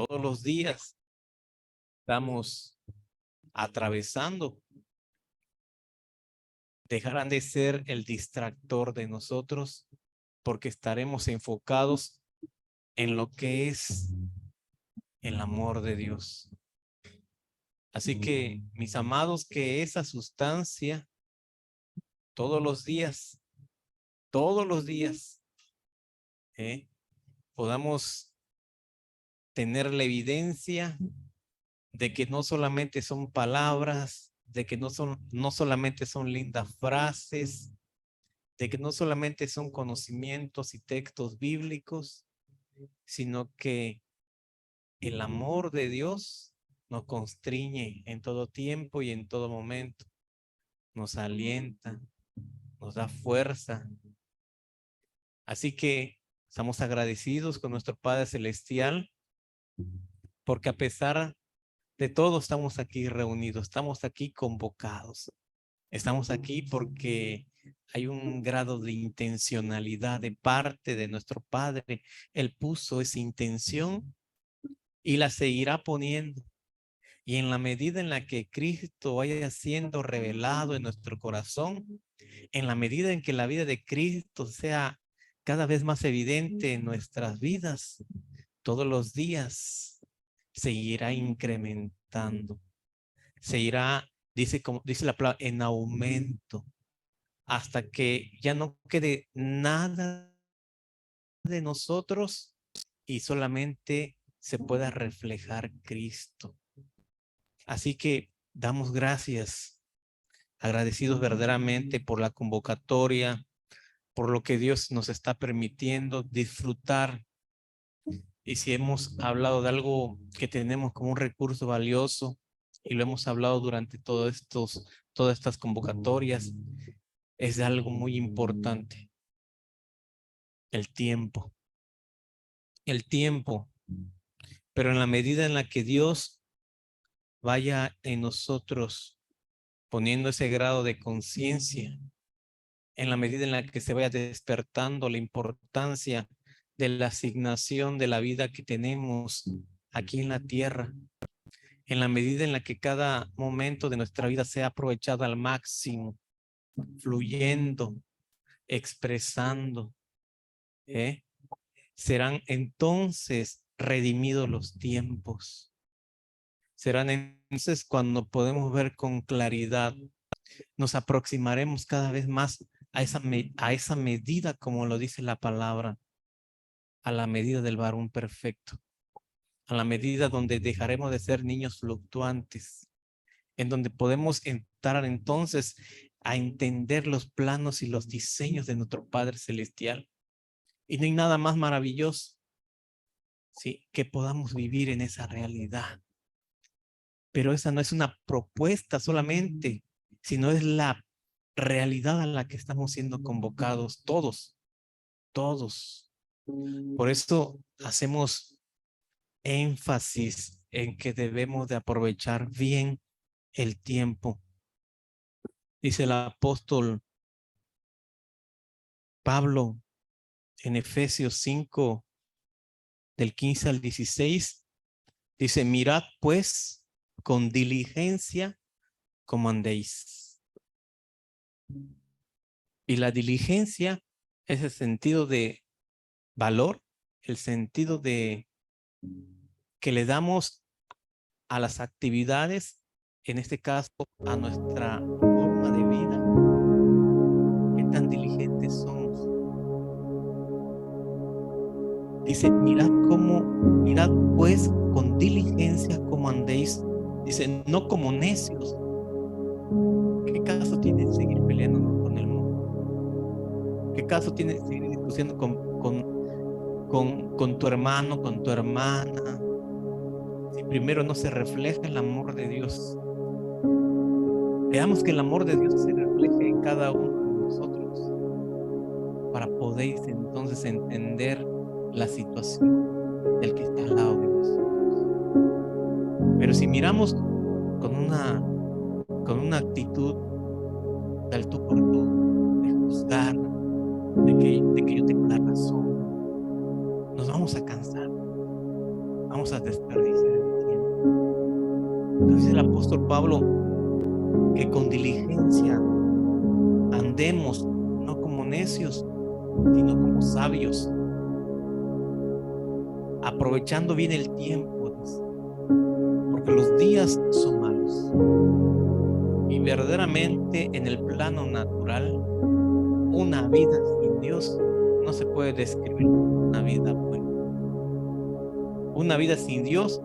Todos los días estamos atravesando. Dejarán de ser el distractor de nosotros porque estaremos enfocados en lo que es el amor de Dios. Así que, mis amados, que esa sustancia todos los días, podamos tener la evidencia de que no solamente son palabras, de que no solamente son lindas frases, de que no solamente son conocimientos y textos bíblicos, sino que el amor de Dios nos constriñe en todo tiempo y en todo momento, nos alienta, nos da fuerza. Así que estamos agradecidos con nuestro Padre Celestial, porque a pesar de todo estamos aquí reunidos, estamos aquí convocados, estamos aquí porque hay un grado de intencionalidad de parte de nuestro Padre. Él puso esa intención y la seguirá poniendo. Y en la medida en la que Cristo vaya siendo revelado en nuestro corazón, en la medida en que la vida de Cristo sea cada vez más evidente en nuestras vidas, todos los días se irá incrementando, se irá, como dice la palabra, en aumento, hasta que ya no quede nada de nosotros y solamente se pueda reflejar Cristo. Así que damos gracias, agradecidos verdaderamente por la convocatoria, por lo que Dios nos está permitiendo disfrutar. Y si hemos hablado de algo que tenemos como un recurso valioso y lo hemos hablado durante todas estas convocatorias, es de algo muy importante: el tiempo. El tiempo. Pero en la medida en la que Dios vaya en nosotros poniendo ese grado de conciencia, en la medida en la que se vaya despertando la importancia de la asignación de la vida que tenemos aquí en la tierra, en la medida en la que cada momento de nuestra vida sea aprovechado al máximo, fluyendo, expresando, serán entonces redimidos los tiempos. Serán entonces cuando podemos ver con claridad, nos aproximaremos cada vez más a esa medida, como lo dice la palabra, a la medida del varón perfecto, a la medida donde dejaremos de ser niños fluctuantes, en donde podemos entrar entonces a entender los planos y los diseños de nuestro Padre Celestial. Y no hay nada más maravilloso, ¿sí?, que podamos vivir en esa realidad. Pero esa no es una propuesta solamente, sino es la realidad a la que estamos siendo convocados todos. Por eso hacemos énfasis en que debemos de aprovechar bien el tiempo. Dice el apóstol Pablo en Efesios 5, del 15 al 16, dice: mirad pues con diligencia cómo andéis. Y la diligencia es el sentido de valor, el sentido de que le damos a las actividades, en este caso a nuestra forma de vida. ¿Qué tan diligentes somos? Dice: mirad pues con diligencia cómo andéis. Dice: no como necios. ¿Qué caso tiene seguir peleándonos con el mundo? ¿Qué caso tiene seguir discutiendo con tu hermano, con tu hermana, si primero no se refleja el amor de Dios? Veamos que el amor de Dios se refleje en cada uno de nosotros, para poder entonces entender la situación del que está al lado de nosotros. Pero si miramos con una actitud del tú por tú, de juzgar, de que yo tengo la razón, nos vamos a cansar, vamos vamos a desperdiciar el tiempo. Entonces el apóstol Pablo que con diligencia andemos no como necios, sino como sabios, aprovechando bien el tiempo, porque los días son malos. Y verdaderamente en el plano natural, una vida sin Dios no se puede describir como una vida buena. Una vida sin Dios,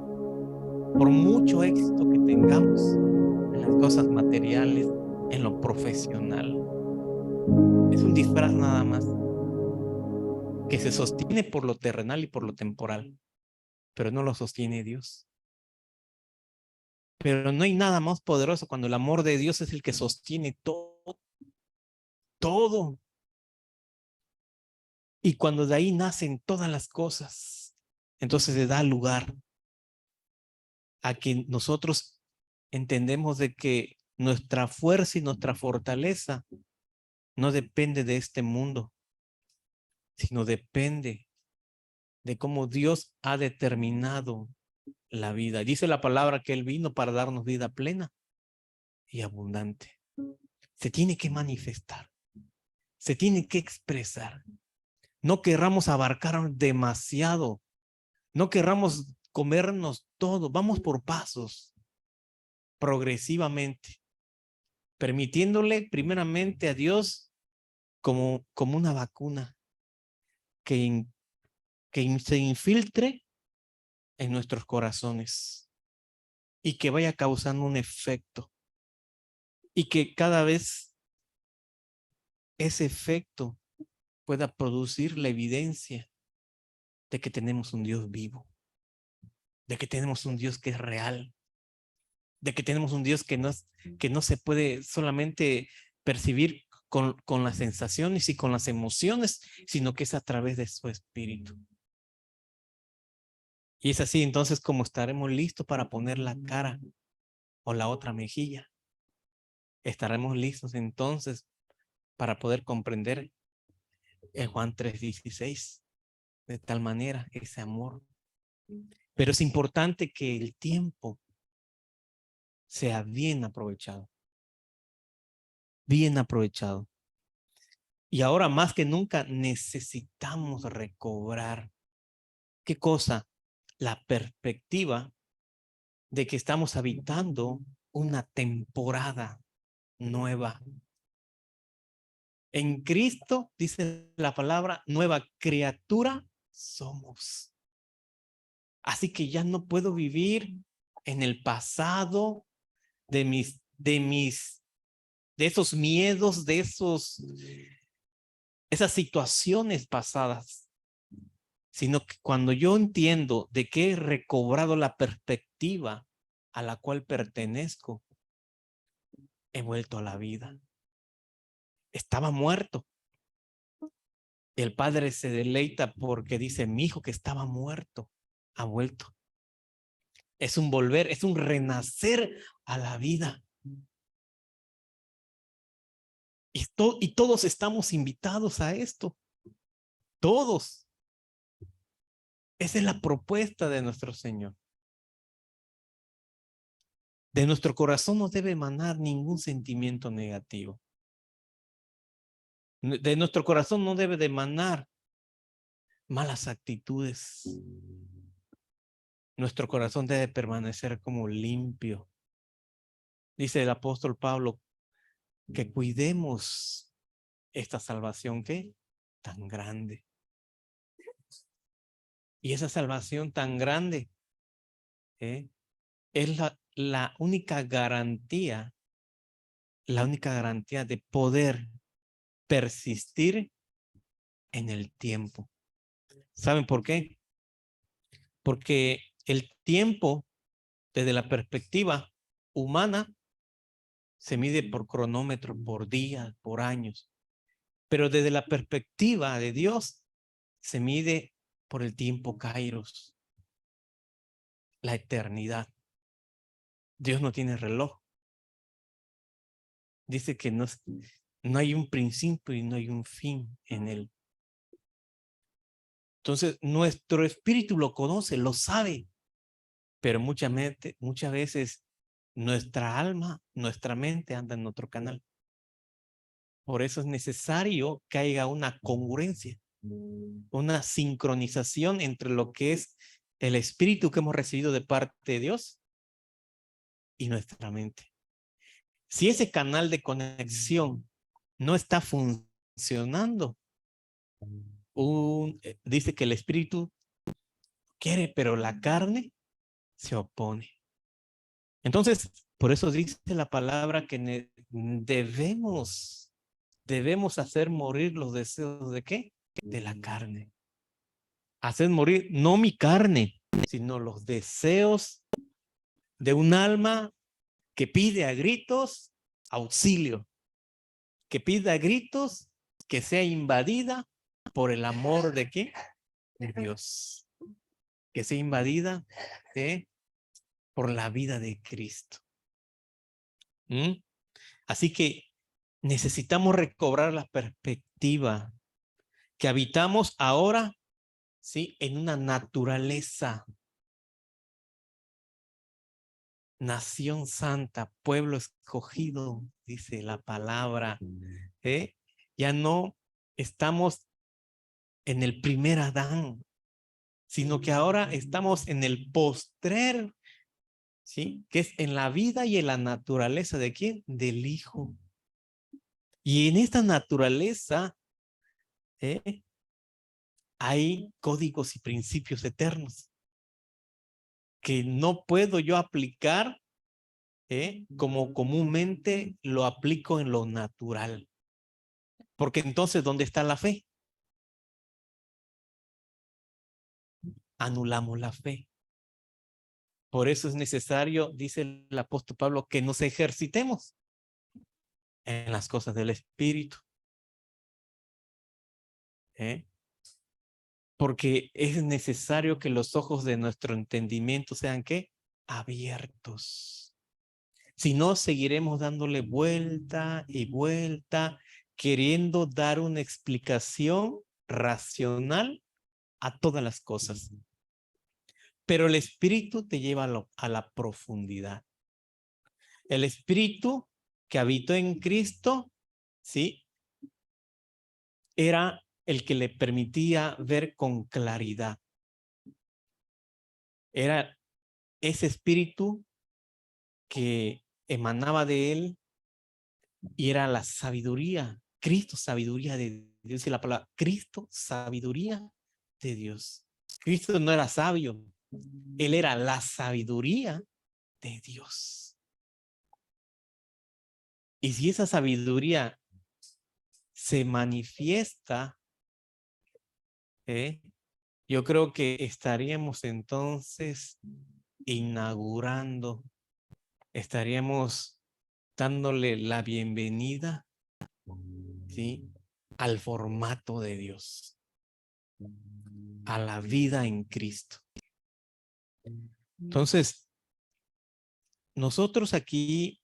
por mucho éxito que tengamos en las cosas materiales, en lo profesional, es un disfraz nada más que se sostiene por lo terrenal y por lo temporal, pero no lo sostiene Dios. Pero no hay nada más poderoso cuando el amor de Dios es el que sostiene todo, todo. Y cuando de ahí nacen todas las cosas, entonces se da lugar a que nosotros entendemos de que nuestra fuerza y nuestra fortaleza no depende de este mundo, sino depende de cómo Dios ha determinado la vida. Dice la palabra que Él vino para darnos vida plena y abundante. Se tiene que manifestar, se tiene que expresar. No querramos abarcar demasiado, no querramos comernos todo, vamos por pasos, progresivamente, permitiéndole primeramente a Dios como una vacuna que se infiltre en nuestros corazones y que vaya causando un efecto y que cada vez ese efecto pueda producir la evidencia de que tenemos un Dios vivo, de que tenemos un Dios que es real, de que tenemos un Dios que no se puede solamente percibir con las sensaciones y con las emociones, sino que es a través de su espíritu. Y es así entonces como estaremos listos para poner la cara o la otra mejilla. Estaremos listos entonces para poder comprender en Juan 3:16, de tal manera ese amor. Pero es importante que el tiempo sea bien aprovechado. Bien aprovechado. Y ahora más que nunca necesitamos recobrar. ¿Qué cosa? La perspectiva de que estamos habitando una temporada nueva. En Cristo, dice la palabra, nueva criatura somos. Así que ya no puedo vivir en el pasado de esos miedos, de esas situaciones pasadas, sino que cuando yo entiendo de que he recobrado la perspectiva a la cual pertenezco, he vuelto a la vida. Estaba muerto. El padre se deleita porque dice, mi hijo que estaba muerto ha vuelto. Es un volver, es un renacer a la vida. Y todos estamos invitados a esto. Todos. Esa es la propuesta de nuestro Señor. De nuestro corazón no debe emanar ningún sentimiento negativo. De nuestro corazón no debe de emanar malas actitudes. Nuestro corazón debe permanecer como limpio. Dice el apóstol Pablo que cuidemos esta salvación que tan grande. Y esa salvación tan grande es la única garantía de poder persistir en el tiempo. ¿Saben por qué? Porque el tiempo, desde la perspectiva humana, se mide por cronómetro, por días, por años. Pero desde la perspectiva de Dios, se mide por el tiempo kairos, la eternidad. Dios no tiene reloj. Dice que no hay un principio y no hay un fin en él. Entonces, nuestro espíritu lo conoce, lo sabe. Pero muchas veces nuestra alma, nuestra mente anda en otro canal. Por eso es necesario que haya una congruencia, una sincronización entre lo que es el espíritu que hemos recibido de parte de Dios y nuestra mente. Si ese canal de conexión no está funcionando, dice que el espíritu quiere, pero la carne se opone. Entonces, por eso dice la palabra que debemos hacer morir los deseos ¿de qué? De la carne. Hacer morir no mi carne, sino los deseos de un alma que pide a gritos auxilio, que pide a gritos que sea invadida por el amor de ¿qué? De Dios, que sea invadida por la vida de Cristo. Así que necesitamos recobrar la perspectiva que habitamos ahora, ¿sí? En una naturaleza, nación santa, pueblo escogido, dice la palabra. Ya no estamos en el primer Adán, sino que ahora estamos en el postrer, ¿sí? Que es en la vida y en la naturaleza ¿de quién? Del Hijo. Y en esta naturaleza hay códigos y principios eternos que no puedo yo aplicar como comúnmente lo aplico en lo natural. Porque entonces, ¿dónde está la fe? Anulamos la fe. Por eso es necesario, dice el apóstol Pablo, que nos ejercitemos en las cosas del Espíritu. Porque es necesario que los ojos de nuestro entendimiento sean ¿qué? Abiertos. Si no, seguiremos dándole vuelta y vuelta, queriendo dar una explicación racional a todas las cosas. Pero el Espíritu te lleva a la profundidad. El Espíritu que habitó en Cristo, ¿sí? Era el que le permitía ver con claridad. Era ese Espíritu que emanaba de él y era la sabiduría. Cristo, sabiduría de Dios. Dice la palabra, Cristo, sabiduría de Dios. Cristo no era sabio, él era la sabiduría de Dios. Y si esa sabiduría se manifiesta, yo creo que estaríamos entonces inaugurando, estaríamos dándole la bienvenida, ¿sí? Al formato de Dios, a la vida en Cristo. Entonces, nosotros aquí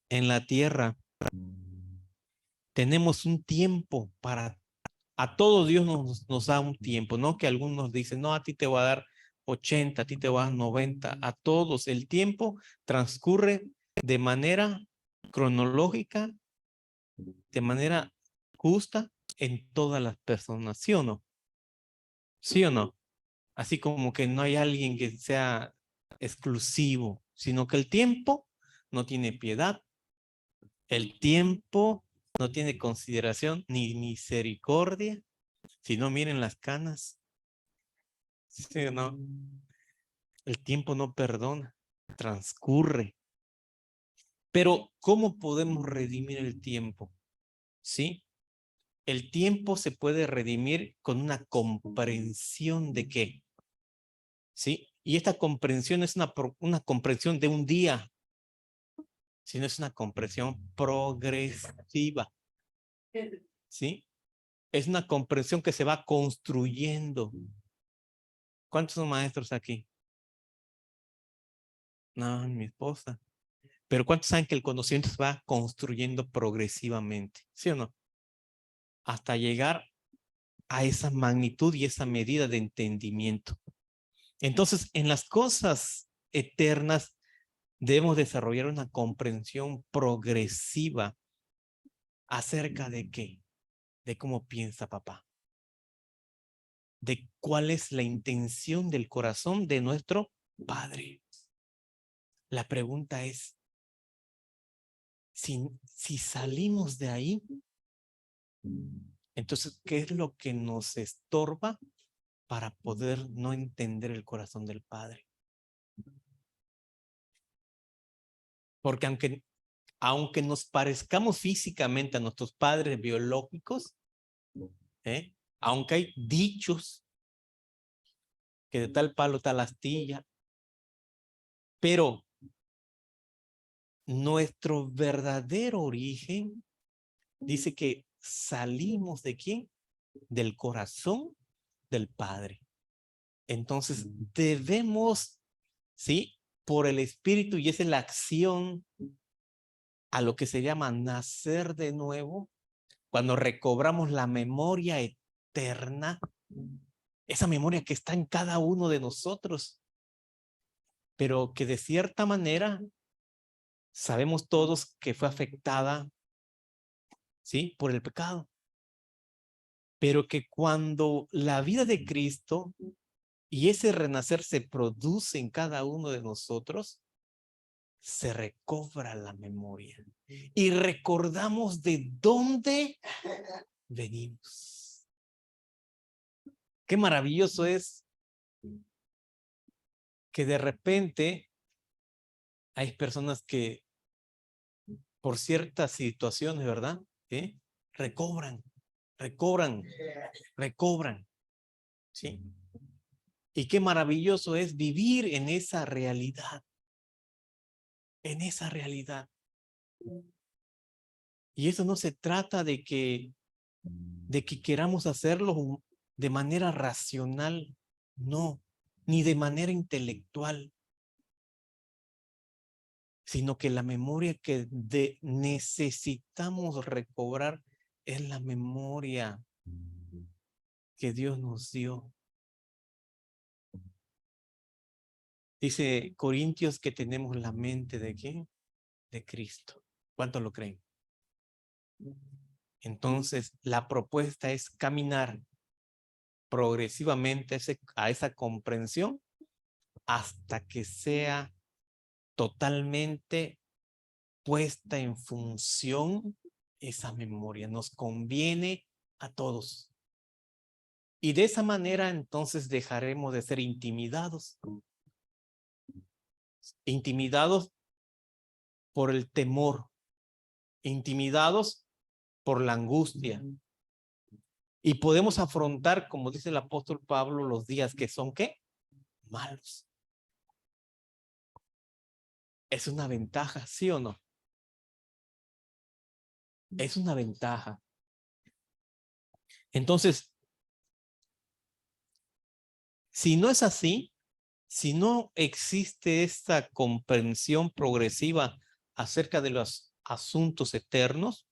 en la tierra tenemos un tiempo para, a todos Dios nos da un tiempo, ¿no? Que algunos dicen, no, a ti te va a dar 80, a ti te va a dar 90, a todos el tiempo transcurre de manera cronológica, de manera justa en todas las personas, ¿sí o no? ¿Sí o no? Así como que no hay alguien que sea exclusivo, sino que el tiempo no tiene piedad, el tiempo no tiene consideración ni misericordia. Si no, miren las canas. ¿Sí o no? El tiempo no perdona, transcurre. Pero, ¿cómo podemos redimir el tiempo? ¿Sí? El tiempo se puede redimir con una comprensión de qué. ¿Sí? Y esta comprensión es una comprensión de un día, sino es una comprensión progresiva. ¿Sí? Es una comprensión que se va construyendo. ¿Cuántos son maestros aquí? No, mi esposa. Pero ¿cuántos saben que el conocimiento se va construyendo progresivamente? ¿Sí o no? Hasta llegar a esa magnitud y esa medida de entendimiento. Entonces, en las cosas eternas debemos desarrollar una comprensión progresiva acerca de qué, de cómo piensa papá, de cuál es la intención del corazón de nuestro Padre. La pregunta es, si salimos de ahí, entonces, ¿qué es lo que nos estorba para poder no entender el corazón del Padre? Porque aunque nos parezcamos físicamente a nuestros padres biológicos, aunque hay dichos que de tal palo tal astilla, pero nuestro verdadero origen dice que salimos de ¿quién? Del corazón del Padre. Entonces debemos, ¿sí? Por el Espíritu, y esa es la acción a lo que se llama nacer de nuevo, cuando recobramos la memoria eterna, esa memoria que está en cada uno de nosotros, pero que de cierta manera sabemos todos que fue afectada, ¿sí? Por el pecado. Pero que cuando la vida de Cristo y ese renacer se produce en cada uno de nosotros, se recobra la memoria y recordamos de dónde venimos. Qué maravilloso es que de repente hay personas que por ciertas situaciones, ¿verdad? Recobran, recobran, recobran, ¿sí? Y qué maravilloso es vivir en esa realidad, en esa realidad. Y eso no se trata de que queramos hacerlo de manera racional, no, ni de manera intelectual, sino que la memoria que necesitamos recobrar es la memoria que Dios nos dio. Dice Corintios que tenemos la mente ¿de qué? De Cristo. ¿Cuánto lo creen? Entonces, la propuesta es caminar progresivamente a esa comprensión hasta que sea totalmente puesta en función esa memoria. Nos conviene a todos. Y de esa manera entonces dejaremos de ser intimidados. Intimidados por el temor. Intimidados por la angustia. Y podemos afrontar, como dice el apóstol Pablo, los días que son, ¿qué? Malos. Es una ventaja, ¿sí o no? Es una ventaja. Entonces, si no es así, si no existe esta comprensión progresiva acerca de los asuntos eternos,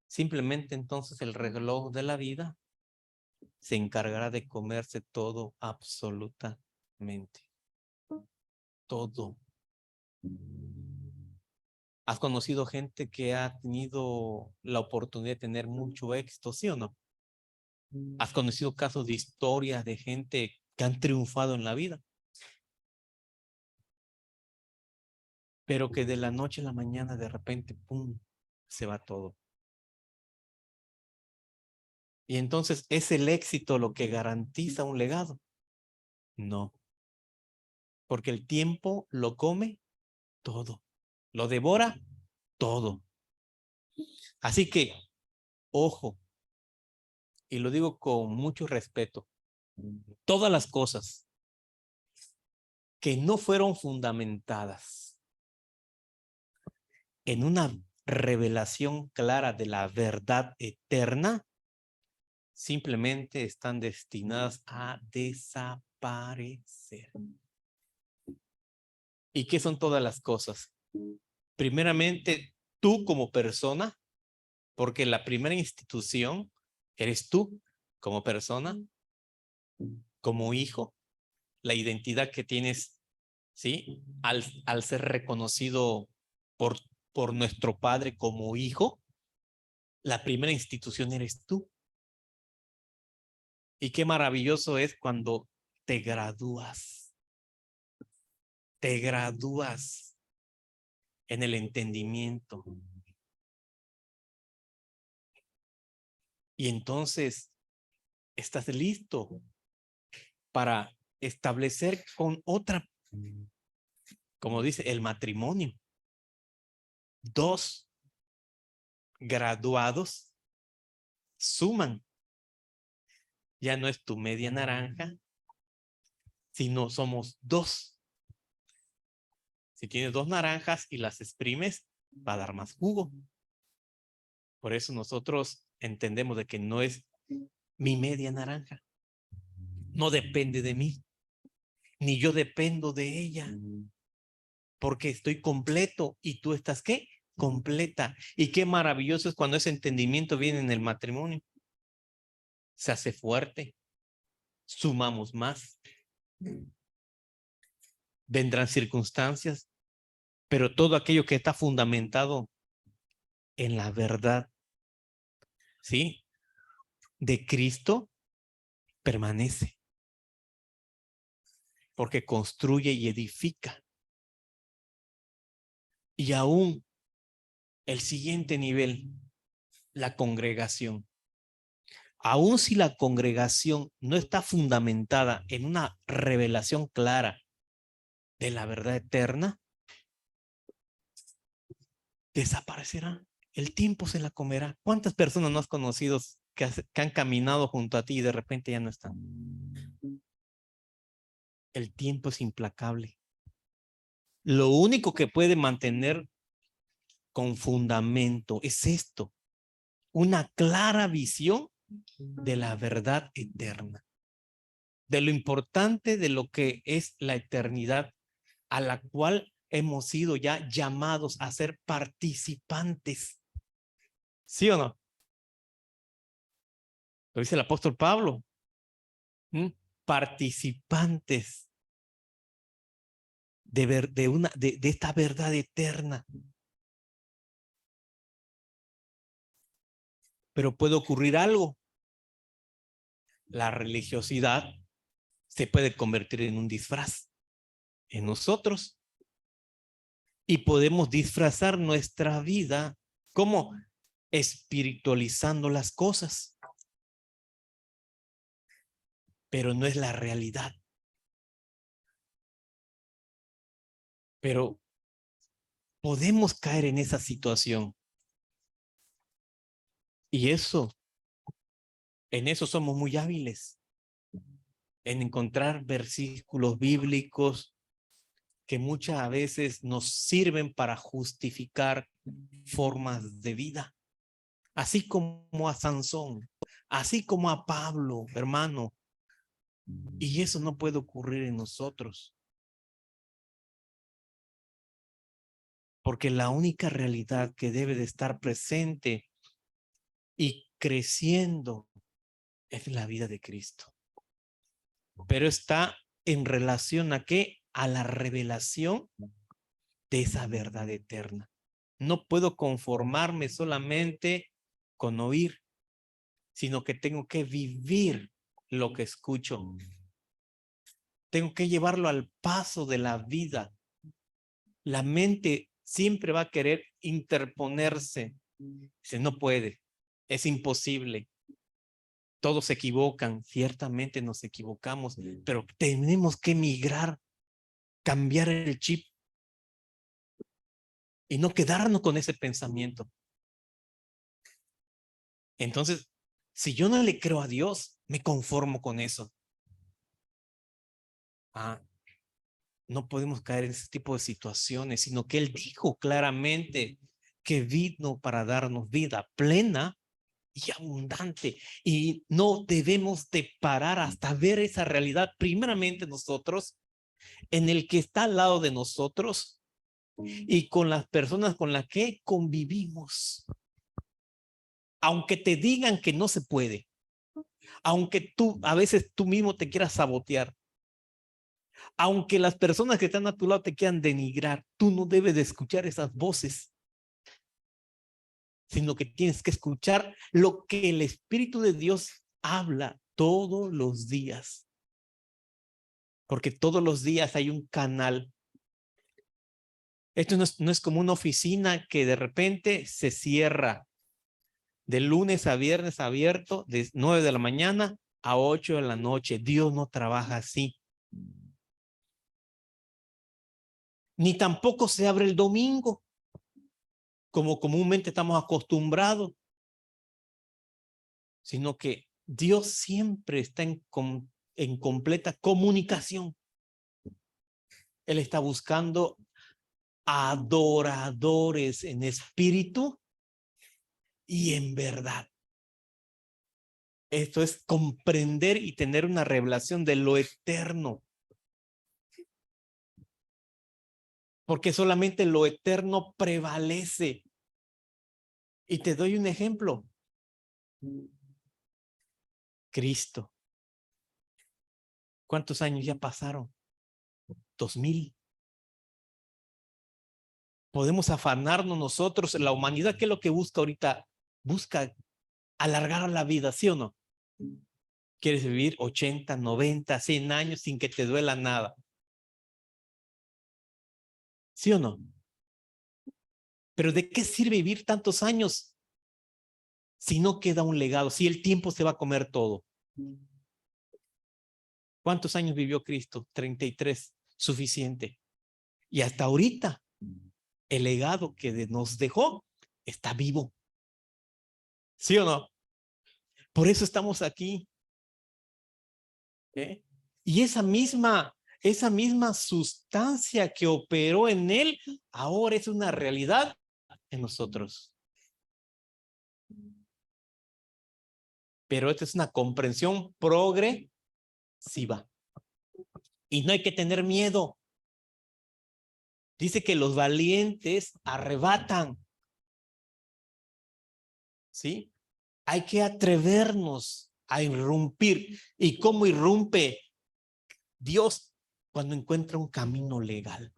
simplemente entonces el reloj de la vida se encargará de comerse todo absolutamente. Todo. ¿Has conocido gente que ha tenido la oportunidad de tener mucho éxito, sí o no? ¿Has conocido casos de historias de gente que han triunfado en la vida, pero que de la noche a la mañana de repente, ¡pum!, se va todo? Y entonces, ¿es el éxito lo que garantiza un legado? No, porque el tiempo lo come todo, lo devora todo. Así que, ojo, y lo digo con mucho respeto, todas las cosas que no fueron fundamentadas en una revelación clara de la verdad eterna, simplemente están destinadas a desaparecer. ¿Y qué son todas las cosas? Primeramente, tú como persona, porque la primera institución eres tú como persona, como hijo, la identidad que tienes, ¿sí? Al ser reconocido por nuestro Padre como hijo, la primera institución eres tú. Y qué maravilloso es cuando te gradúas en el entendimiento. Y entonces estás listo para establecer con otra, como dice, el matrimonio. Dos graduados suman. Ya no es tu media naranja, sino somos dos. Si tienes dos naranjas y las exprimes, va a dar más jugo. Por eso nosotros entendemos de que no es mi media naranja. No depende de mí, ni yo dependo de ella, porque estoy completo y tú estás, ¿qué? Completa. Y qué maravilloso es cuando ese entendimiento viene en el matrimonio. Se hace fuerte, sumamos más. Vendrán circunstancias, pero todo aquello que está fundamentado en la verdad, ¿sí? De Cristo permanece, porque construye y edifica. Y aún el siguiente nivel, la congregación. Aún si la congregación no está fundamentada en una revelación clara de la verdad eterna, desaparecerá. El tiempo se la comerá. ¿Cuántas personas no has conocido que han caminado junto a ti y de repente ya no están? El tiempo es implacable. Lo único que puede mantener con fundamento es esto, una clara visión de la verdad eterna, de lo importante de lo que es la eternidad, a la cual hemos sido ya llamados a ser participantes. ¿Sí o no? Lo dice el apóstol Pablo. Participantes de esta verdad eterna. Pero puede ocurrir algo. La religiosidad se puede convertir en un disfraz en nosotros y podemos disfrazar nuestra vida como espiritualizando las cosas, pero no es la realidad. Pero podemos caer en esa situación y en eso somos muy hábiles, en encontrar versículos bíblicos que muchas veces nos sirven para justificar formas de vida, así como a Sansón, así como a Pablo, hermano. Y eso no puede ocurrir en nosotros, porque la única realidad que debe de estar presente y creciendo es la vida de Cristo. Pero está en relación a qué? A la revelación de esa verdad eterna. No puedo conformarme solamente con oír, sino que tengo que vivir lo que escucho. Tengo que llevarlo al paso de la vida. La mente siempre va a querer interponerse. Dice, no puede, es imposible. Todos se equivocan, ciertamente nos equivocamos, pero tenemos que migrar, cambiar el chip y no quedarnos con ese pensamiento. Entonces, si yo no le creo a Dios, me conformo con eso. No podemos caer en ese tipo de situaciones, sino que Él dijo claramente que vino para darnos vida plena y abundante. Y no debemos de parar hasta ver esa realidad, primeramente nosotros, en el que está al lado de nosotros y con las personas con las que convivimos. Aunque te digan que no se puede, aunque a veces tú mismo te quieras sabotear, Aunque las personas que están a tu lado te quieran denigrar, tú no debes de escuchar esas voces, sino que tienes que escuchar lo que el Espíritu de Dios habla todos los días. Porque todos los días hay un canal. Esto no es como una oficina que de repente se cierra de lunes a viernes abierto, de 9 de la mañana a 8 de la noche. Dios no trabaja así. Ni tampoco se abre el domingo, como comúnmente estamos acostumbrados, sino que Dios siempre está en completa comunicación. Él está buscando adoradores en espíritu y en verdad. Esto es comprender y tener una revelación de lo eterno. Porque solamente lo eterno prevalece. Y te doy un ejemplo. Cristo. ¿Cuántos años ya pasaron? 2000. Podemos afanarnos nosotros. La humanidad, ¿qué es lo que busca ahorita? Busca alargar la vida, ¿sí o no? Quieres vivir 80, 90, 100 años sin que te duela nada. ¿Sí o no? Pero ¿de qué sirve vivir tantos años si no queda un legado? Si el tiempo se va a comer todo. ¿Cuántos años vivió Cristo? 33, suficiente. Y hasta ahorita, el legado que nos dejó está vivo. ¿Sí o no? Por eso estamos aquí. ¿Eh? Y esa misma sustancia que operó en él, ahora es una realidad en nosotros. Pero esta es una comprensión progresiva. Y no hay que tener miedo. Dice que los valientes arrebatan. ¿Sí? Hay que atrevernos a irrumpir. ¿Y cómo irrumpe Dios? Cuando encuentra un camino legal.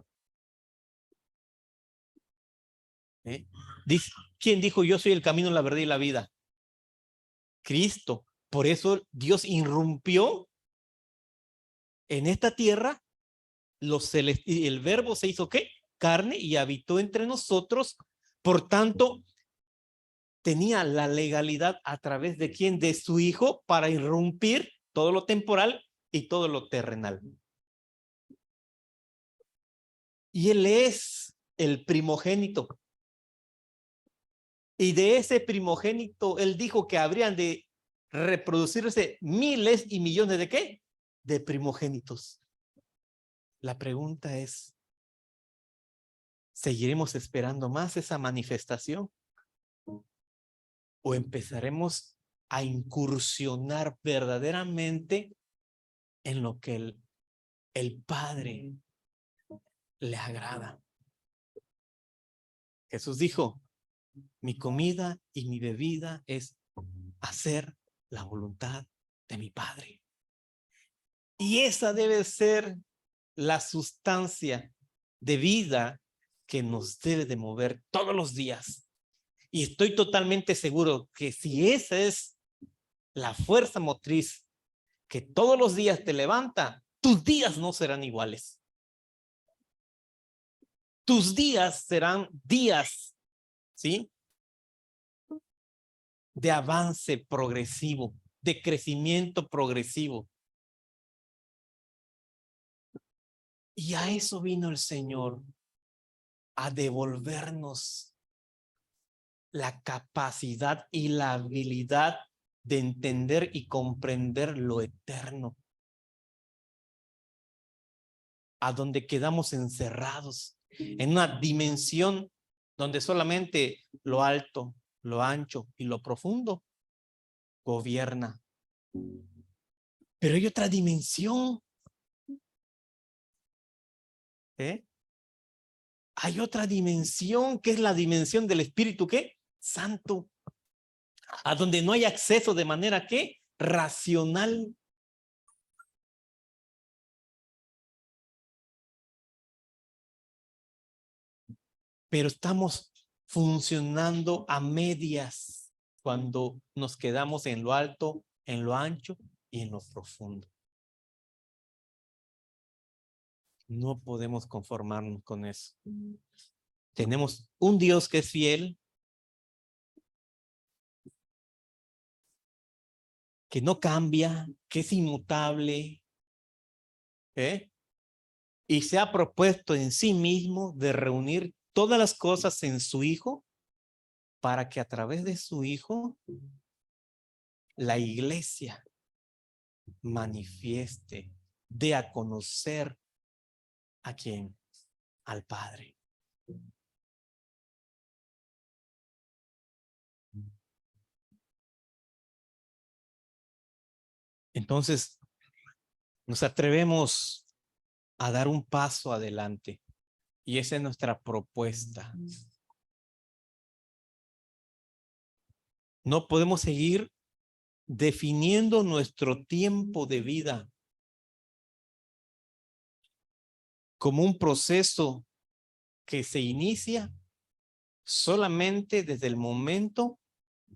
¿Eh? Dice, ¿quién dijo yo soy el camino, la verdad y la vida? Cristo. Por eso Dios irrumpió en esta tierra. Y el verbo se hizo ¿qué? Carne y habitó entre nosotros. Por tanto, tenía la legalidad a través de quién, de su hijo, para irrumpir todo lo temporal y todo lo terrenal. Y él es el primogénito. Y de ese primogénito, él dijo que habrían de reproducirse miles y millones de ¿qué? De primogénitos. La pregunta es, ¿seguiremos esperando más esa manifestación? ¿O empezaremos a incursionar verdaderamente en lo que el Padre le agrada? Jesús dijo, mi comida y mi bebida es hacer la voluntad de mi Padre. Y esa debe ser la sustancia de vida que nos debe de mover todos los días. Y estoy totalmente seguro que si esa es la fuerza motriz que todos los días te levanta, tus días no serán iguales. Tus días serán días, ¿sí? De avance progresivo, de crecimiento progresivo. Y a eso vino el Señor, a devolvernos la capacidad y la habilidad de entender y comprender lo eterno, a donde quedamos encerrados en una dimensión donde solamente lo alto, lo ancho y lo profundo gobierna. Pero hay otra dimensión. Hay otra dimensión que es la dimensión del Espíritu ¿qué? Santo, a donde no hay acceso de manera ¿qué? Racional. pero estamos funcionando a medias cuando nos quedamos en lo alto, en lo ancho y en lo profundo. No podemos conformarnos con eso. Tenemos un Dios que es fiel, que no cambia, que es inmutable, y se ha propuesto en sí mismo de reunir todas las cosas en su Hijo para que a través de su Hijo la iglesia manifieste, dé a conocer a quién, al Padre. Entonces, nos atrevemos a dar un paso adelante y esa es nuestra propuesta. No podemos seguir definiendo nuestro tiempo de vida como un proceso que se inicia solamente desde el momento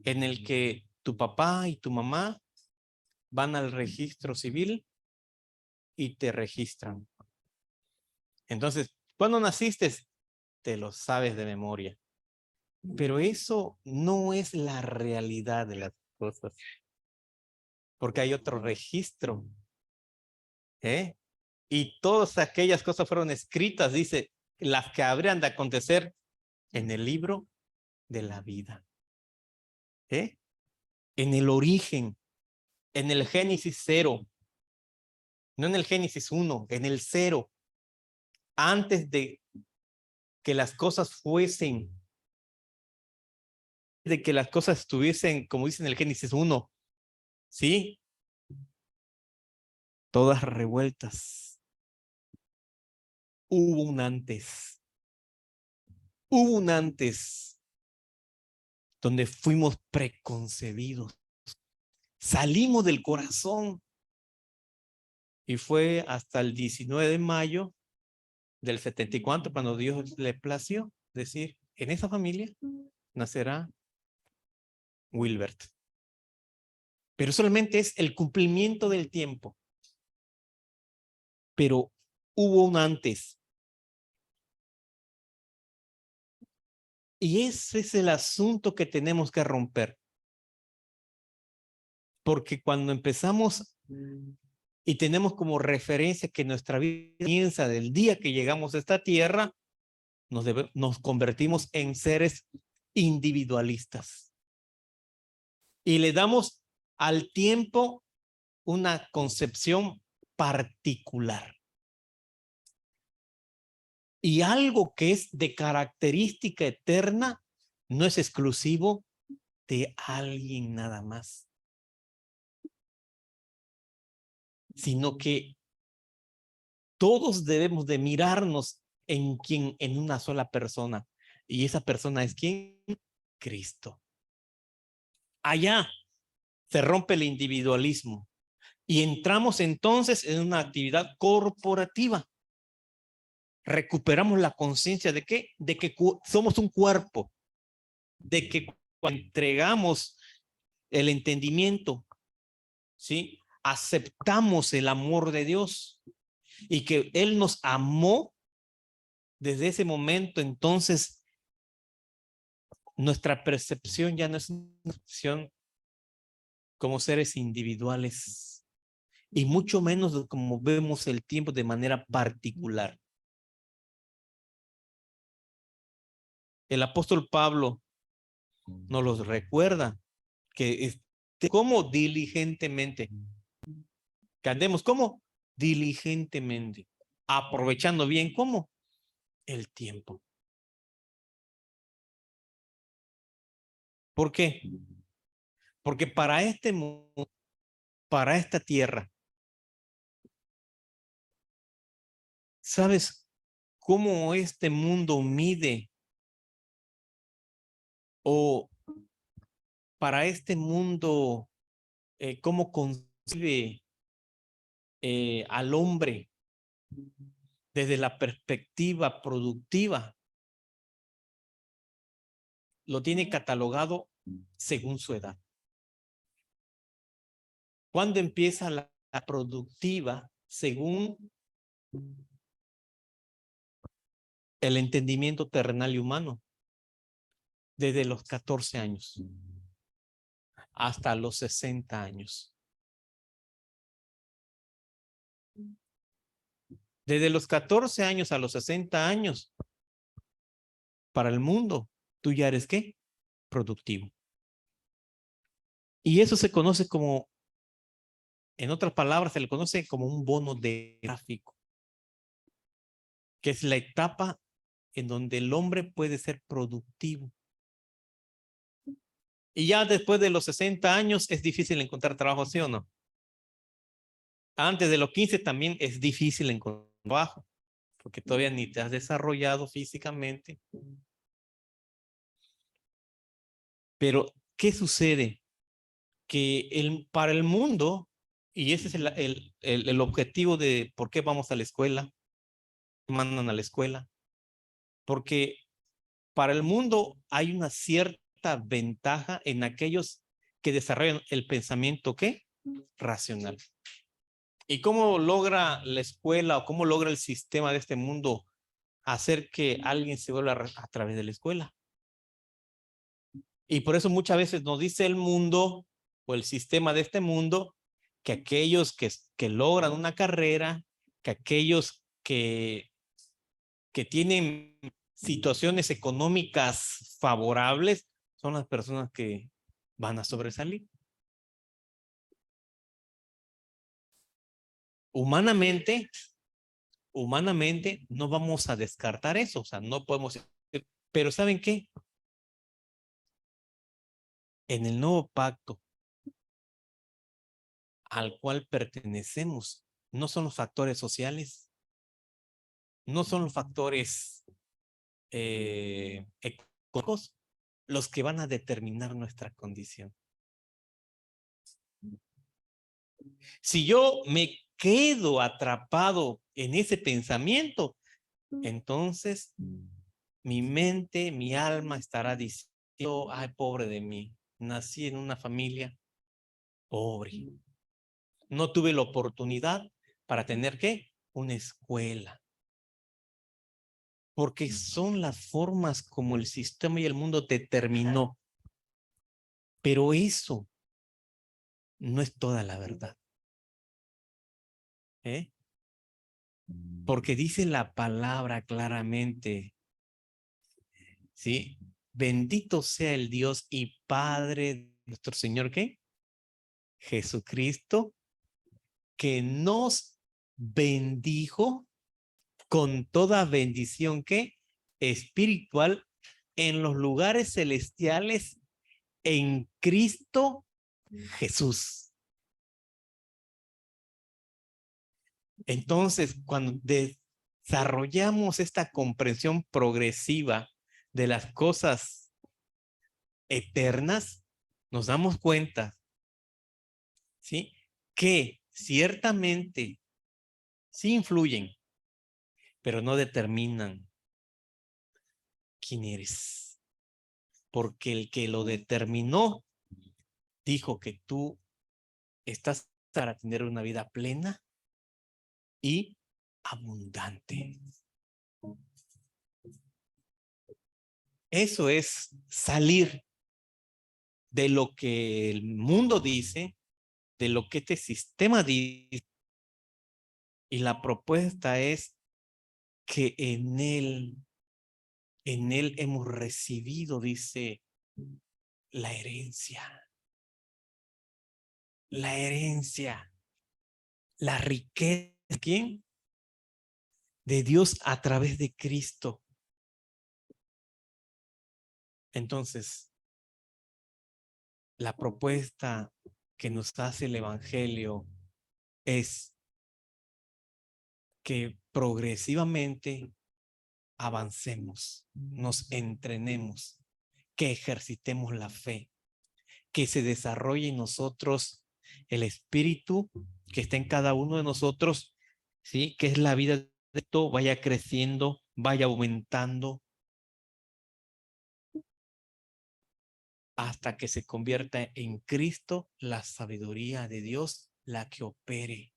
en el que tu papá y tu mamá van al registro civil y te registran. Entonces, ¿cuándo naciste? Te lo sabes de memoria. Pero eso no es la realidad de las cosas. Porque hay otro registro. Y todas aquellas cosas fueron escritas, dice, las que habrían de acontecer en el libro de la vida. En el origen, en el Génesis 0, no en el Génesis 1, en el 0, antes de que las cosas fuesen, de que las cosas estuviesen, como dice en el Génesis 1, ¿sí? Todas revueltas. Hubo un antes. Hubo un antes donde fuimos preconcebidos. Salimos del corazón y fue hasta el 19 de mayo del 74 cuando Dios le plació decir, en esa familia nacerá Wilbert. Pero solamente es el cumplimiento del tiempo. Pero hubo un antes. Y ese es el asunto que tenemos que romper. Porque cuando empezamos y tenemos como referencia que nuestra vida comienza del día que llegamos a esta tierra, nos convertimos en seres individualistas. Y le damos al tiempo una concepción particular. Y algo que es de característica eterna no es exclusivo de alguien nada más, sino que todos debemos de mirarnos en una sola persona. Y esa persona es ¿quién? Cristo. Allá se rompe el individualismo y entramos entonces en una actividad corporativa. Recuperamos la conciencia de ¿qué? De que somos un cuerpo, de que cuando entregamos el entendimiento, ¿sí? Aceptamos el amor de Dios y que Él nos amó desde ese momento, entonces nuestra percepción ya no es una percepción como seres individuales y mucho menos como vemos el tiempo de manera particular. El apóstol Pablo nos los recuerda que como diligentemente, que andemos como diligentemente, aprovechando bien como el tiempo. ¿Por qué? Porque para este mundo, para esta tierra, ¿sabes cómo este mundo mide o para este mundo cómo concibe al hombre desde la perspectiva productiva? lo tiene catalogado según su edad. ¿Cuándo empieza la productiva? Según el entendimiento terrenal y humano. Desde los 14 años hasta los 60 años. Desde los 14 años a los 60 años, para el mundo, tú ya eres ¿qué? Productivo. Y eso se conoce como, en otras palabras, se le conoce como un bono demográfico, que es la etapa en donde el hombre puede ser productivo. Y ya después de los 60 años es difícil encontrar trabajo, ¿sí o no? Antes de los 15 también es difícil encontrar trabajo, porque todavía ni te has desarrollado físicamente. Pero, ¿qué sucede? Que para el mundo, y ese es el objetivo de por qué vamos a la escuela, mandan a la escuela, porque para el mundo hay una cierta ventaja en aquellos que desarrollan el pensamiento, ¿qué? Racional. ¿Y cómo logra la escuela o cómo logra el sistema de este mundo hacer que alguien se vuelva a través de la escuela? Y por eso muchas veces nos dice el mundo o el sistema de este mundo que aquellos que logran una carrera, que aquellos que tienen situaciones económicas favorables son las personas que van a sobresalir. Humanamente no vamos a descartar eso, o sea, no podemos, pero ¿saben qué? En el nuevo pacto al cual pertenecemos, no son los factores sociales, no son los factores económicos los que van a determinar nuestra condición. Si yo me quedo atrapado en ese pensamiento, entonces mi mente, mi alma estará diciendo, ay, pobre de mí, nací en una familia pobre. No tuve la oportunidad para tener, ¿qué? Una escuela. Porque son las formas como el sistema y el mundo determinó. Pero eso no es toda la verdad. ¿Eh? Porque dice la palabra claramente, ¿sí? Bendito sea el Dios y Padre de nuestro Señor, ¿qué? Jesucristo, que nos bendijo con toda bendición, ¿qué? Espiritual en los lugares celestiales en Cristo Jesús. Entonces, cuando desarrollamos esta comprensión progresiva de las cosas eternas, nos damos cuenta, ¿sí? Que ciertamente sí influyen, pero no determinan quién eres. Porque el que lo determinó dijo que tú estás para tener una vida plena y abundante. Eso es salir de lo que el mundo dice, de lo que este sistema dice, y la propuesta es que en él hemos recibido, dice, la herencia, la riqueza, ¿quién? De Dios a través de Cristo. Entonces, la propuesta que nos hace el Evangelio es que progresivamente avancemos, nos entrenemos, que ejercitemos la fe, que se desarrolle en nosotros el espíritu que está en cada uno de nosotros, ¿sí? Que es la vida de todo, vaya creciendo, vaya aumentando. hasta que se convierta en Cristo la sabiduría de Dios, la que opere.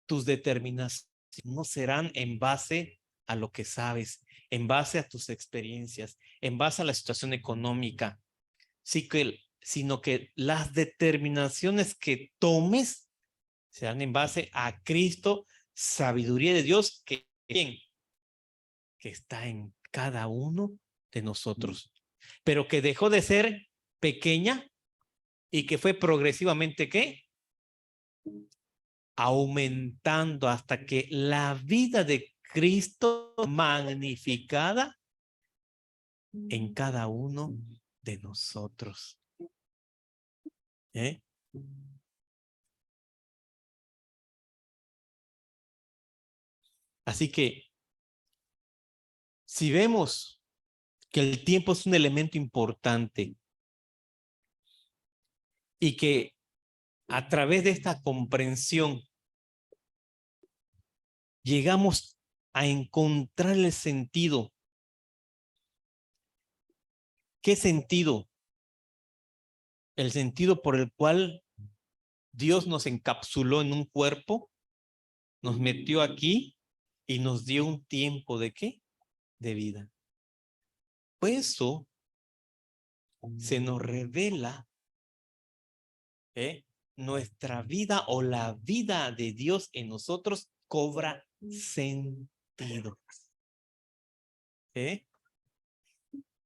Tus determinaciones no serán en base a lo que sabes, en base a tus experiencias, en base a la situación económica, sino que las determinaciones que tomes serán en base a Cristo, sabiduría de Dios, que está en cada uno de nosotros, pero que dejó de ser pequeña y que fue progresivamente, ¿qué? Aumentando hasta que la vida de Cristo magnificada en cada uno de nosotros. ¿Eh? Así que si vemos que el tiempo es un elemento importante y que a través de esta comprensión llegamos a encontrar el sentido. ¿Qué sentido? El sentido por el cual Dios nos encapsuló en un cuerpo, nos metió aquí y nos dio un tiempo ¿de qué? De vida. Pues eso se nos revela nuestra vida o la vida de Dios en nosotros cobra sentido.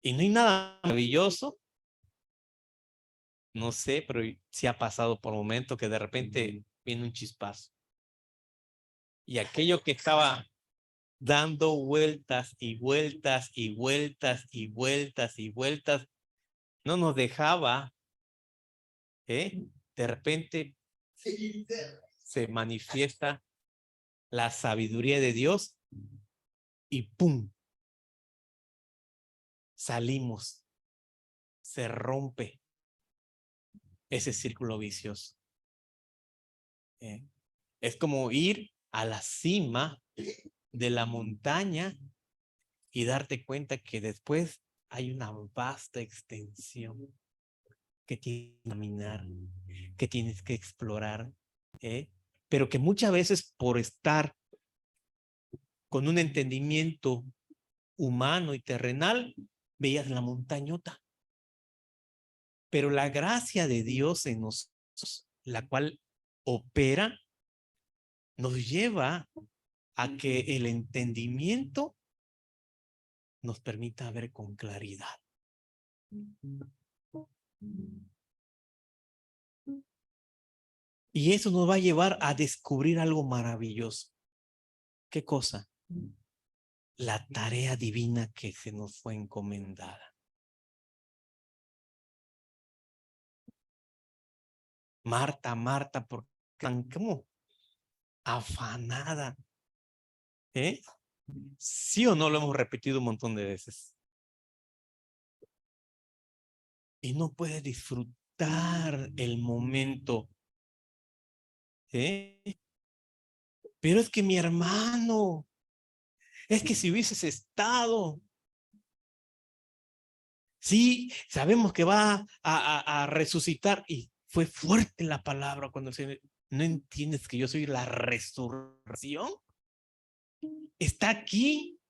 Y no hay nada maravilloso, no sé, pero sí ha pasado por momentos que de repente viene un chispazo. Y aquello que estaba dando vueltas y vueltas y vueltas y vueltas y vueltas, no nos dejaba, de repente se manifiesta la sabiduría de Dios y ¡pum! Salimos, se rompe ese círculo vicioso. Es como ir a la cima de la montaña y darte cuenta que después hay una vasta extensión que tienes que caminar, que tienes que explorar, pero que muchas veces por estar con un entendimiento humano y terrenal, veías la montañota. Pero la gracia de Dios en nosotros, la cual opera, nos lleva a que el entendimiento nos permita ver con claridad. Y eso nos va a llevar a descubrir algo maravilloso. ¿Qué cosa? La tarea divina que se nos fue encomendada. Marta, Marta, ¿por qué tan como afanada? ¿Sí o no lo hemos repetido un montón de veces? Y no puede disfrutar el momento. Pero es que mi hermano, es que si hubieses estado, sí, sabemos que va a resucitar. Y fue fuerte la palabra cuando el Señor, ¿no entiendes que yo soy la resurrección? Está aquí,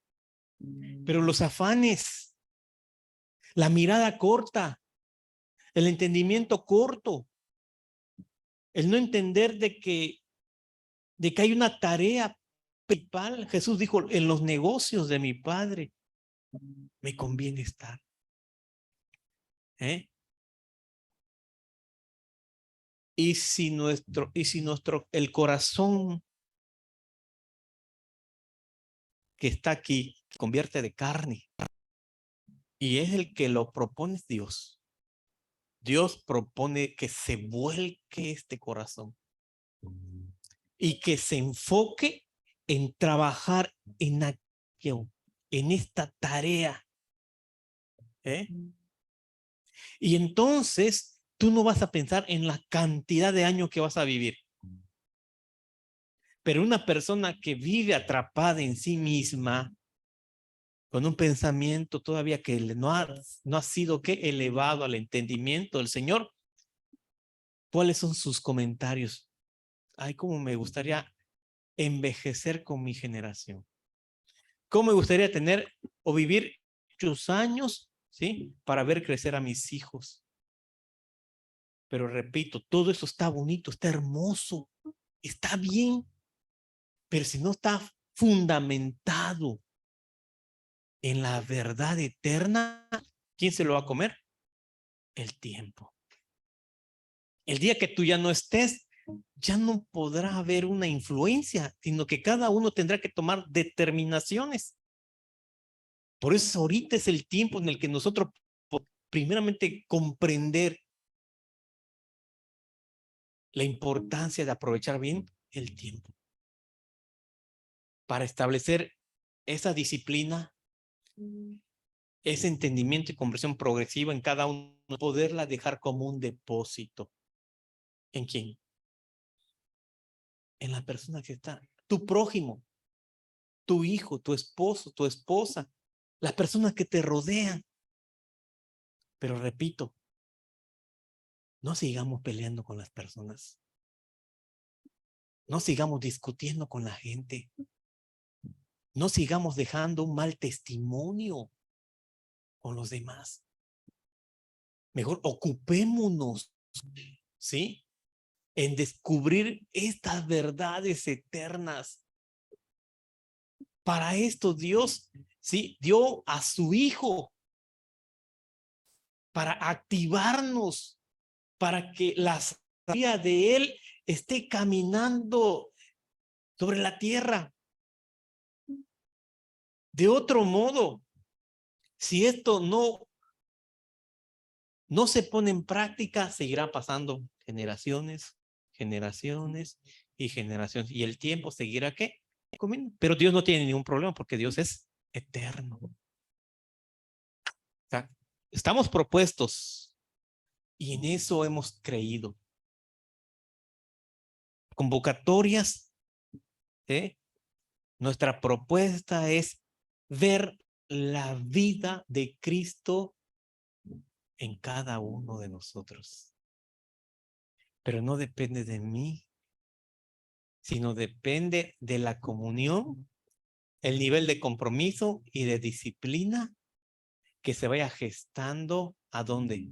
pero los afanes, la mirada corta, el entendimiento corto, el no entender de que hay una tarea principal. Jesús dijo, en los negocios de mi Padre me conviene estar. Y si el corazón que está aquí se convierte de carne y es el que lo propone Dios. Dios propone que se vuelque este corazón y que se enfoque en trabajar en aquello, en esta tarea. Y entonces tú no vas a pensar en la cantidad de años que vas a vivir. Pero una persona que vive atrapada en sí misma, con un pensamiento todavía que no ha sido elevado al entendimiento del Señor, ¿cuáles son sus comentarios? Ay, cómo me gustaría envejecer con mi generación. ¿Cómo me gustaría tener o vivir muchos años, ¿sí? Para ver crecer a mis hijos. Pero repito, todo eso está bonito, está hermoso, está bien, pero si no está fundamentado en la verdad eterna, ¿quién se lo va a comer? El tiempo. El día que tú ya no estés, ya no podrá haber una influencia, sino que cada uno tendrá que tomar determinaciones. Por eso ahorita es el tiempo en el que nosotros primeramente comprender la importancia de aprovechar bien el tiempo para establecer esa disciplina, ese entendimiento y conversión progresiva en cada uno, poderla dejar como un depósito. ¿En quién? En la persona que está, tu prójimo, tu hijo, tu esposo, tu esposa, las personas que te rodean. Pero repito, no sigamos peleando con las personas. No sigamos discutiendo con la gente. No sigamos dejando un mal testimonio con los demás. Mejor ocupémonos, ¿sí? En descubrir estas verdades eternas. Para esto Dios, ¿sí? Dio a su Hijo para activarnos, para que la sabiduría de Él esté caminando sobre la tierra. De otro modo, si esto no se pone en práctica, seguirá pasando generaciones, generaciones y generaciones. Y el tiempo seguirá ¿qué? Comiendo. Pero Dios no tiene ningún problema porque Dios es eterno. O sea, estamos propuestos y en eso hemos creído. Convocatorias, ¿eh? Nuestra propuesta es ver la vida de Cristo en cada uno de nosotros. Pero no depende de mí, sino depende de la comunión, el nivel de compromiso y de disciplina que se vaya gestando ¿a dónde?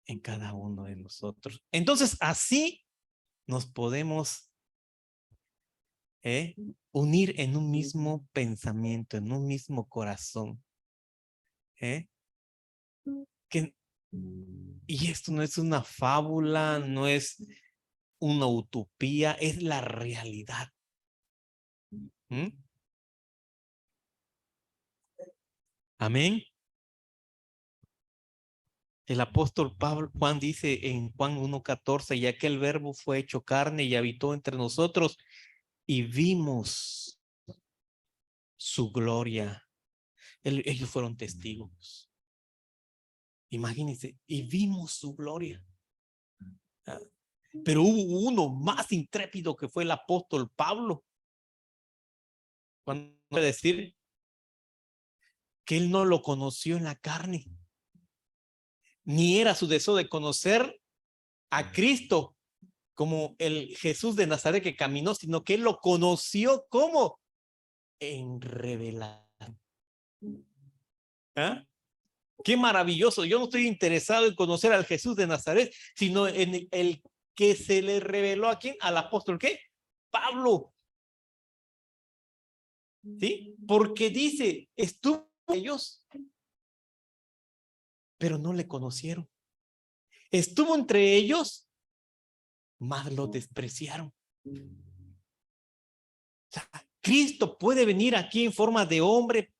En cada uno de nosotros. Entonces, así nos podemos unir en un mismo pensamiento, en un mismo corazón. Y esto no es una fábula, no es una utopía, es la realidad. ¿Mm? Amén. El apóstol Juan dice en Juan 1:14, y aquel verbo fue hecho carne y habitó entre nosotros y vimos su gloria. Ellos fueron testigos. Imagínense, y vimos su gloria. Pero hubo uno más intrépido que fue el apóstol Pablo. Cuando decir que él no lo conoció en la carne, ni era su deseo de conocer a Cristo como el Jesús de Nazaret que caminó, sino que él lo conoció como en revelación. ¿Ah? Qué maravilloso. Yo no estoy interesado en conocer al Jesús de Nazaret, sino en el que se le reveló a quién, al apóstol, ¿qué? Pablo. ¿Sí? Porque dice, estuvo ellos, pero no le conocieron. Estuvo entre ellos, mas lo despreciaron. O sea, Cristo puede venir aquí en forma de hombre,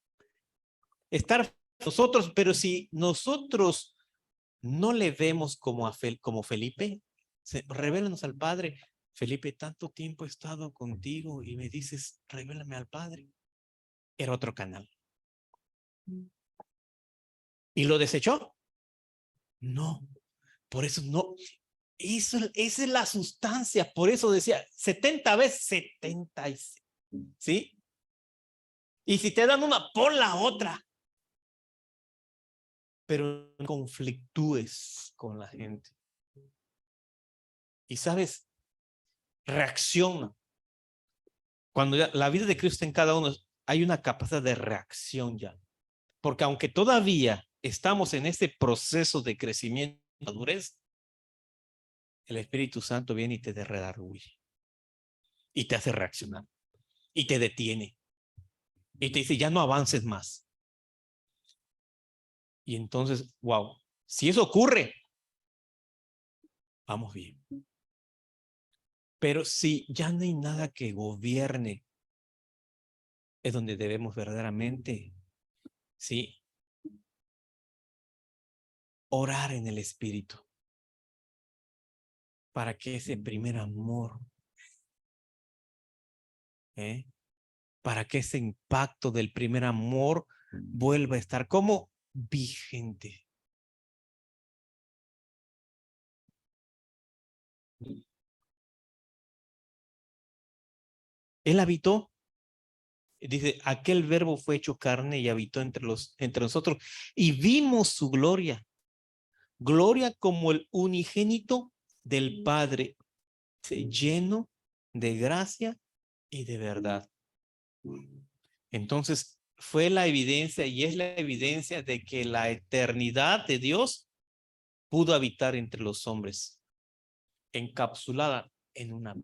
estar nosotros, pero si nosotros no le vemos como Felipe, revélanos al Padre. Felipe, tanto tiempo he estado contigo y me dices, revélame al Padre. Era otro canal. ¿Y lo desechó? No, por eso no. Esa es la sustancia, por eso decía 70 veces 70, ¿sí? Y si te dan una, pon la otra. Pero no conflictúes con la gente. Y sabes, reacciona. Cuando ya la vida de Cristo en cada uno, hay una capacidad de reacción ya. Porque aunque todavía estamos en este proceso de crecimiento y madurez, el Espíritu Santo viene y te redarguye. Y te hace reaccionar. Y te detiene. Y te dice, ya no avances más. Y entonces, wow, si eso ocurre, vamos bien. Pero si ya no hay nada que gobierne, es donde debemos verdaderamente, sí, orar en el Espíritu. Para que ese primer amor, para que ese impacto del primer amor vuelva a estar como vigente. Él habitó, dice, aquel verbo fue hecho carne y habitó entre nosotros y vimos su gloria, gloria como el unigénito del Padre, lleno de gracia y de verdad. Entonces, fue la evidencia y es la evidencia de que la eternidad de Dios pudo habitar entre los hombres, encapsulada en una.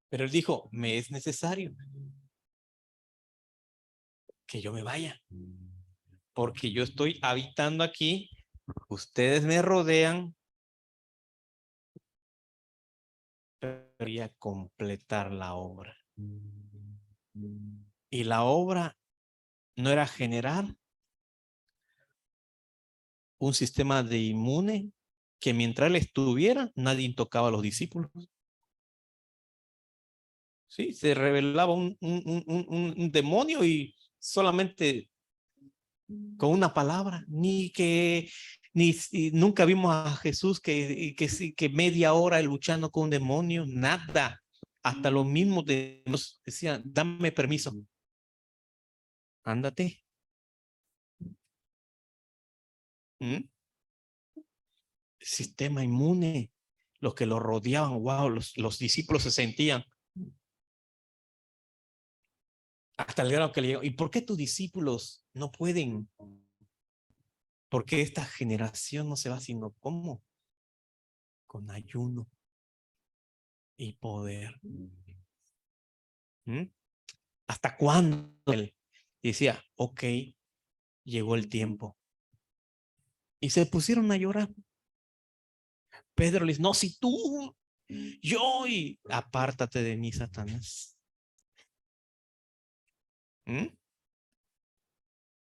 Pero él dijo, me es necesario que yo me vaya, porque yo estoy habitando aquí, ustedes me rodean, quería completar la obra. Y la obra no era generar un sistema de inmune que mientras él estuviera, nadie tocaba a los discípulos. Sí, se revelaba un demonio y solamente con una palabra, ni nunca vimos a Jesús que media hora luchando con un demonio, nada. Hasta los mismos nos decían, dame permiso, ándate. ¿Mm? Sistema inmune, los que lo rodeaban, wow, los discípulos se sentían. Hasta el grado que le digo, ¿y por qué tus discípulos no pueden? ¿Por qué esta generación no se va haciendo cómo? Con ayuno y poder. ¿Mm? ¿Hasta cuándo? Él decía, ok, llegó el tiempo. Y se pusieron a llorar. Pedro le dice, no, si tú, yo, y apártate de mí, Satanás. ¿Mm?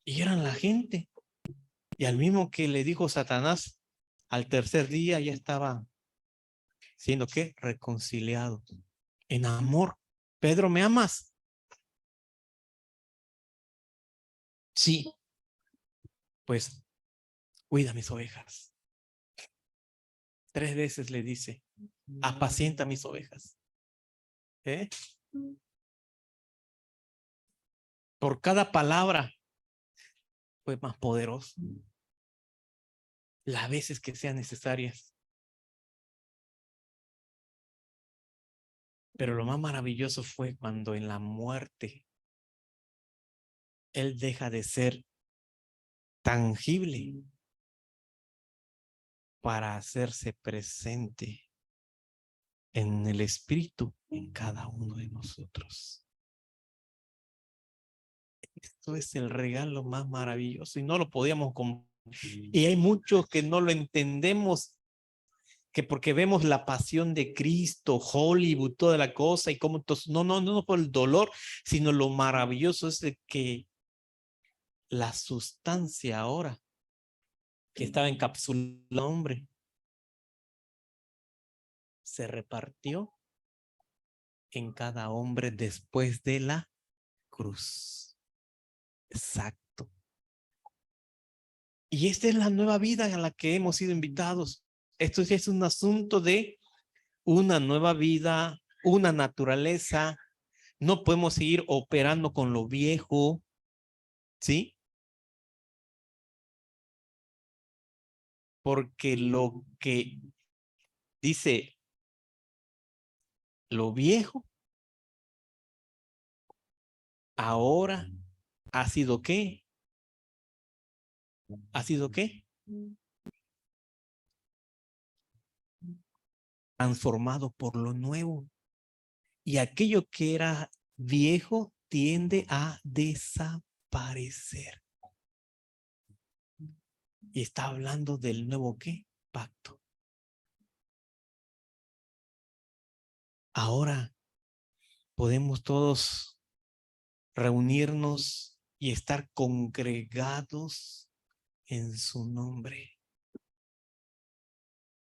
Y eran la gente. Y al mismo que le dijo Satanás, al tercer día ya estaba siendo que reconciliado en amor. Pedro, ¿me amas? Sí. Pues cuida mis ovejas. 3 veces le dice, apacienta mis ovejas. Por cada palabra fue más poderoso. Las veces que sean necesarias. Pero lo más maravilloso fue cuando en la muerte él deja de ser tangible para hacerse presente en el espíritu en cada uno de nosotros. Esto es el regalo más maravilloso y no lo podíamos comprender. Y hay muchos que no lo entendemos, que porque vemos la pasión de Cristo, Hollywood, toda la cosa y cómo entonces, no por el dolor, sino lo maravilloso es de que la sustancia ahora que estaba encapsulada en el hombre se repartió en cada hombre después de la cruz. Exacto. Y esta es la nueva vida a la que hemos sido invitados. Esto ya es un asunto de una nueva vida, una naturaleza No podemos seguir operando con lo viejo, ¿sí? Porque lo que dice lo viejo ahora ha sido ¿qué? ¿Ha sido qué? Transformado por lo nuevo. Y aquello que era viejo tiende a desaparecer. Y está hablando del nuevo ¿qué? Pacto. Ahora podemos todos reunirnos y estar congregados en su nombre.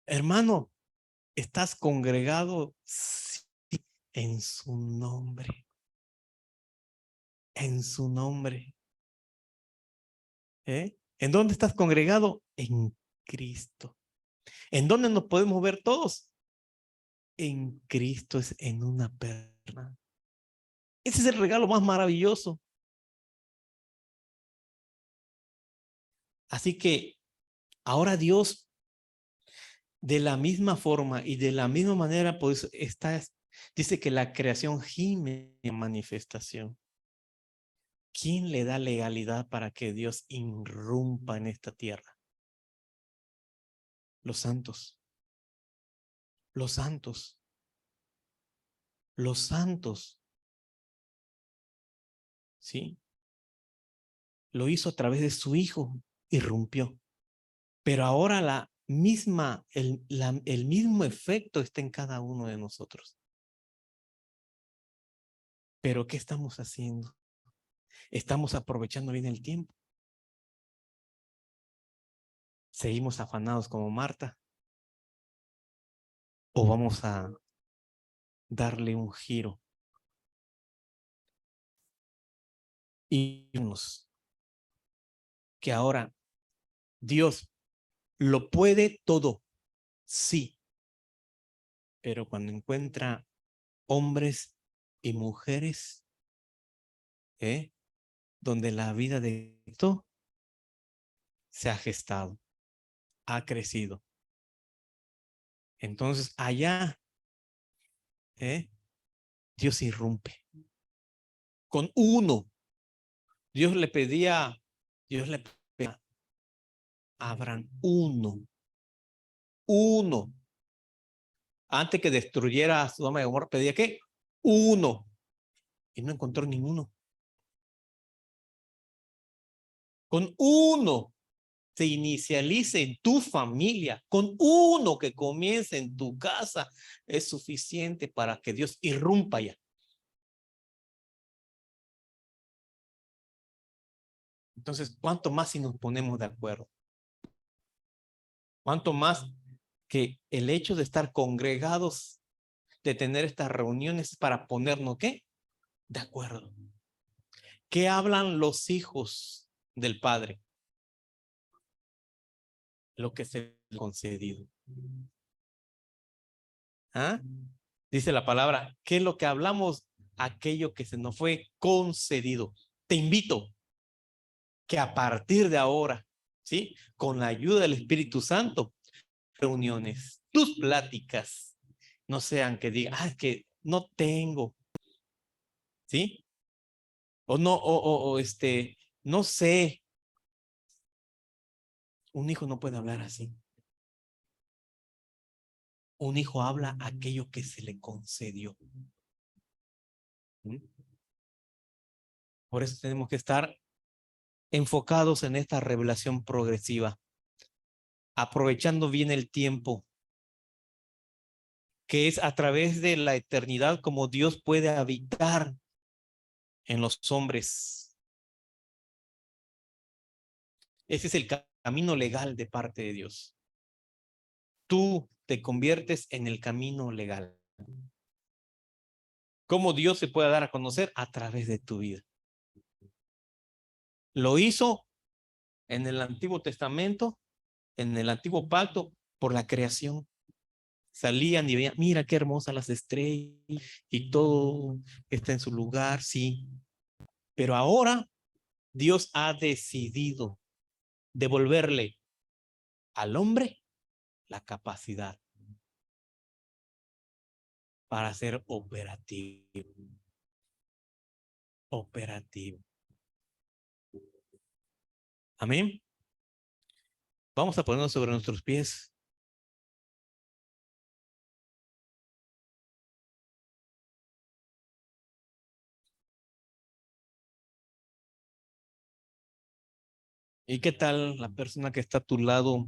Hermano, ¿estás congregado? Sí, en su nombre. En su nombre. ¿En dónde estás congregado? En Cristo. ¿En dónde nos podemos ver todos? En Cristo, es en una persona. Ese es el regalo más maravilloso. Así que ahora Dios, de la misma forma y de la misma manera, pues dice que la creación gime en manifestación. ¿Quién le da legalidad para que Dios irrumpa en esta tierra? Los santos. Los santos. Los santos. ¿Sí? Lo hizo a través de su Hijo, irrumpió. Pero ahora el mismo efecto está en cada uno de nosotros. Pero ¿qué estamos haciendo? ¿Estamos aprovechando bien el tiempo? ¿Seguimos afanados como Marta? ¿O vamos a darle un giro? Y vemos que ahora Dios lo puede todo, sí, pero cuando encuentra hombres y mujeres, donde la vida de Cristo se ha gestado, ha crecido. Entonces allá, Dios irrumpe. Con uno, Dios le pedía a Abraham uno. Antes que destruyera a Sodoma y Gomorra, pedía ¿qué? Uno. Y no encontró ninguno. Con uno se inicialice en tu familia, con uno que comience en tu casa, es suficiente para que Dios irrumpa ya. Entonces, ¿cuánto más si nos ponemos de acuerdo? ¿Cuánto más que el hecho de estar congregados, de tener estas reuniones para ponernos ¿qué? De acuerdo. ¿Qué hablan los hijos del Padre? Lo que se ha concedido. ¿Ah? Dice la palabra, ¿qué es lo que hablamos? Aquello que se nos fue concedido. Te invito que a partir de ahora, ¿sí? Con la ayuda del Espíritu Santo, reuniones, tus pláticas, no sean que digan, es que no tengo, ¿sí? O no, no sé. Un hijo no puede hablar así. Un hijo habla aquello que se le concedió. ¿Mm? Por eso tenemos que estar enfocados en esta revelación progresiva, aprovechando bien el tiempo, que es a través de la eternidad como Dios puede habitar en los hombres. Ese es el camino legal de parte de Dios. Tú te conviertes en el camino legal. ¿Cómo Dios se puede dar a conocer? A través de tu vida. Lo hizo en el Antiguo Testamento, en el Antiguo Pacto, por la creación. Salían y veían, mira qué hermosas las estrellas y todo está en su lugar, sí. Pero ahora Dios ha decidido devolverle al hombre la capacidad para ser operativo. Operativo. Amén. Vamos a ponernos sobre nuestros pies. ¿Y qué tal la persona que está a tu lado?